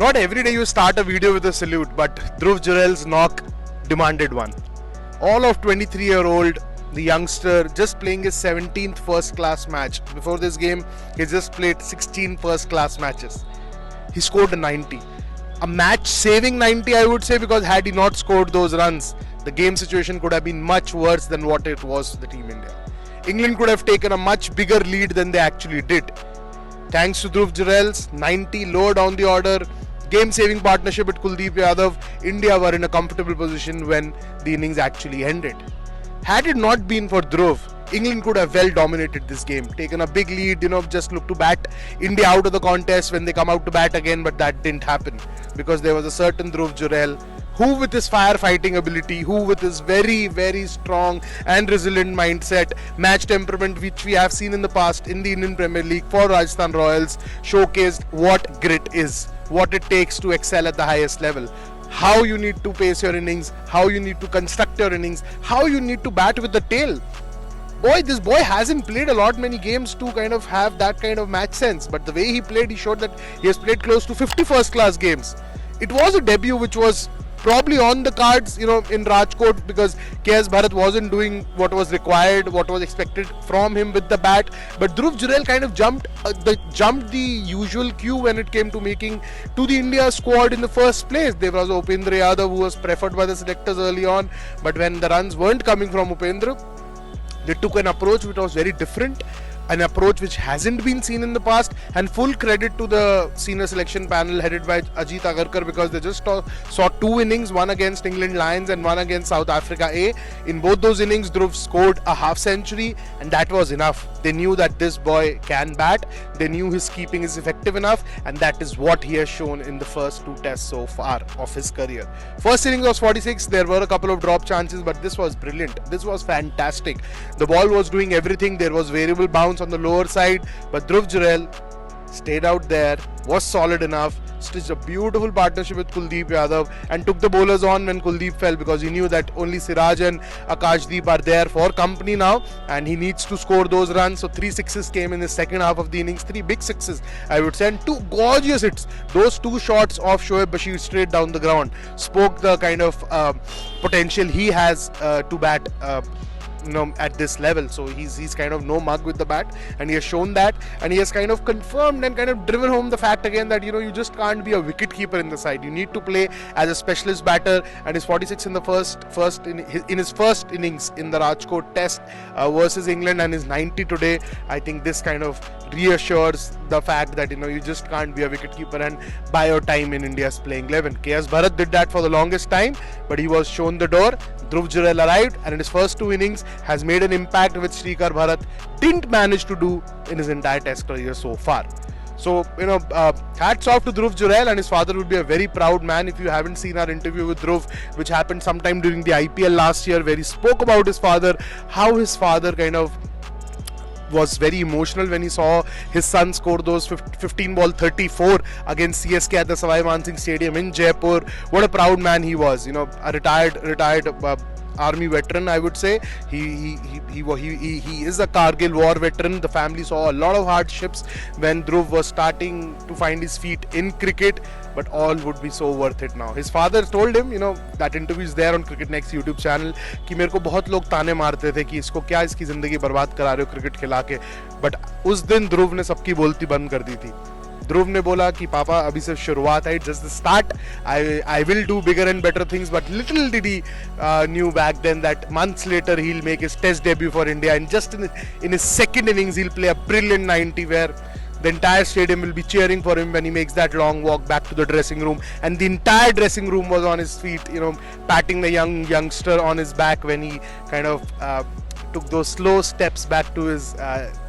Not every day you start a video with a salute, but Dhruv Jurel's knock demanded one. All of 23-year-old, the youngster, just playing his 17th first-class match. Before this game, he just played 16 first-class matches. He scored a 90. A match-saving 90, I would say, because had he not scored those runs, the game situation could have been much worse than what it was for the Team India. England could have taken a much bigger lead than they actually did. Thanks to Dhruv Jurel's 90 lower down the order, game-saving partnership with Kuldeep Yadav, India were in a comfortable position when the innings actually ended. Had it not been for Dhruv, England could have well dominated this game, taken a big lead, just look to bat India out of the contest when they come out to bat again, but that didn't happen because there was a certain Dhruv Jurel who, with his firefighting ability, who with his very, very strong and resilient mindset, match temperament which we have seen in the past in the Indian Premier League for Rajasthan Royals, showcased what grit is, what it takes to excel at the highest level. How you need to pace your innings, how you need to construct your innings, how you need to bat with the tail. This boy hasn't played a lot many games to kind of have that kind of match sense, but the way he played, he showed that he has played close to 50 first class games. It was a debut which was probably on the cards, in Rajkot, because KS Bharat wasn't doing what was required, what was expected from him with the bat. But Dhruv Jurel kind of jumped the usual queue when it came to making to the India squad in the first place. There was Upendra Yadav, who was preferred by the selectors early on, but when the runs weren't coming from Upendra, they took an approach which was very different, an approach which hasn't been seen in the past, and full credit to the senior selection panel headed by Ajit Agarkar, because they just saw two innings, one against England Lions and one against South Africa A. In both those innings, Dhruv scored a half century, and that was enough. They knew that this boy can bat, they knew his keeping is effective enough, and that is what he has shown in the first two tests so far of his career. First innings was 46, there were a couple of drop chances, but this was brilliant, this was fantastic. The ball was doing everything, there was variable bounce on the lower side, but Dhruv Jurel stayed out there, was solid enough, stitched a beautiful partnership with Kuldeep Yadav, and took the bowlers on when Kuldeep fell, because he knew that only Siraj and Akashdeep are there for company now, and he needs to score those runs. So 3 sixes came in the second half of the innings, 3 big sixes I would say, and 2 gorgeous hits. Those 2 shots of Shoaib Bashir straight down the ground spoke the kind of potential he has to bat at this level. So he's kind of no mug with the bat, and he has shown that, and he has kind of confirmed and kind of driven home the fact again that you just can't be a wicket keeper in the side. You need to play as a specialist batter, and his 46 in the in his first innings in the Rajkot Test versus England, and his 90 today, I think this kind of reassures the fact that you just can't be a wicket keeper and buy your time in India's playing 11. KS Bharat did that for the longest time, but he was shown the door. Dhruv Jurel arrived, and in his first 2 innings has made an impact which Shrikar Bharat didn't manage to do in his entire test career so far. So, hats off to Dhruv Jurel, and his father would be a very proud man. If you haven't seen our interview with Dhruv, which happened sometime during the IPL last year, where he spoke about his father, how his father kind of was very emotional when he saw his son score those 15 ball 34 against CSK at the Savai Man Singh Stadium in Jaipur. What a proud man he was, a retired army veteran, I would say. He is a Kargil war veteran. The family saw a lot of hardships when Dhruv was starting to find his feet in cricket, but all would be so worth it now. His father told him, that interview is there on Cricket Next YouTube channel, कि मेरे को बहुत लोग ताने मारते थे कि इसको क्या इसकी जिंदगी बर्बाद करा रहे हो क्रिकेट खिला के, बट उस दिन ध्रुव ने सबकी बोलती बंद कर दी थी. ध्रुव ने बोला कि पापा अभी सिर्फ शुरुआत है, just the start. I will do bigger and better things, but little did he knew back then that months later he'll make his test debut for India, and just in his second innings he'll play a brilliant 90 where the entire stadium will be cheering for him when he makes that long walk back to the dressing room, and the entire dressing room was on his feet, patting the youngster on his back when he kind of took those slow steps back to his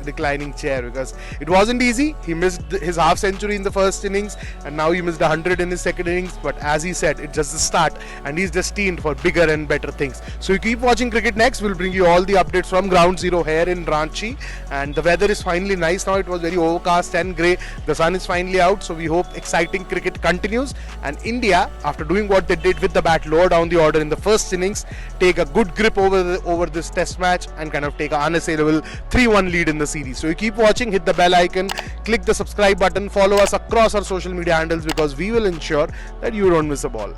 reclining chair, because it wasn't easy. He missed his half century in the first innings, and now he missed 100 in his second innings, but as he said, it's just the start, and he's destined for bigger and better things. So you keep watching Cricket Next. We'll bring you all the updates from Ground Zero here in Ranchi, and the weather is finally nice now. It was very overcast and grey. The sun is finally out, so we hope exciting cricket continues, and India, after doing what they did with the bat lower down the order in the first innings, take a good grip over this test match, and kind of take an unassailable 3-1 lead in the series. So you keep watching, hit the bell icon, click the subscribe button, follow us across our social media handles, because we will ensure that you don't miss a ball.